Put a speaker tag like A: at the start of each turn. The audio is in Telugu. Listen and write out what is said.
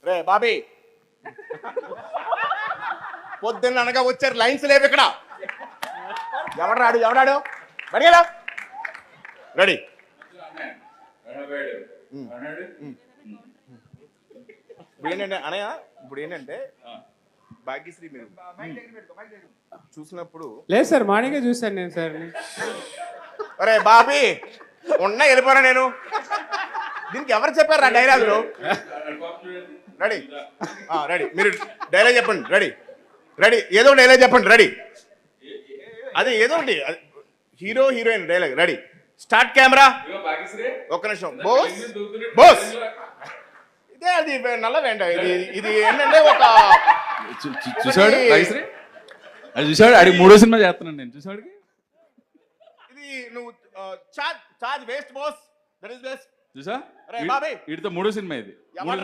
A: రే బాబీ పొద్దున్న అనగా వచ్చారు లైన్స్ లేవు ఇక్కడ. ఎవడాడు బడిగలా రెడీ. ఇప్పుడు ఏంటంటే అనయ్య, ఇప్పుడు ఏంటంటే భాగ్యశ్రీ మీరు చూసినప్పుడు
B: లేదు సార్, మార్నింగే చూశాను నేను సార్.
A: అరే బాబీ ఉన్నా వెళ్ళిపోరా నేను. దీనికి ఎవరు చెప్పారు ఆ డైలాగులు? రెడీ రెడీ, మీరు డైలాగ్ చెప్పండి. రెడీ ఏదో డైలాగ్ చెప్పండి. రెడీ, అదే ఏదో ఒకటి hero heroine dialogue. Ready start camera. ఒక్క నిమిషం. బోస్ ఇదే అది నల్ల వెంట. ఇది ఏంటంటే ఒక
C: చూసాడు భాగ్యశ్రీ, అది చూసాడు. అడిగి 3వ సినిమా చేస్తున్నాను నేను. చూసాడు
A: ఇది నువ్వు charge waste boss. That is best.
C: చూసా,
A: అరే బాబీ
C: వీటితో 3వ సినిమా ఇది.
A: ఎవరు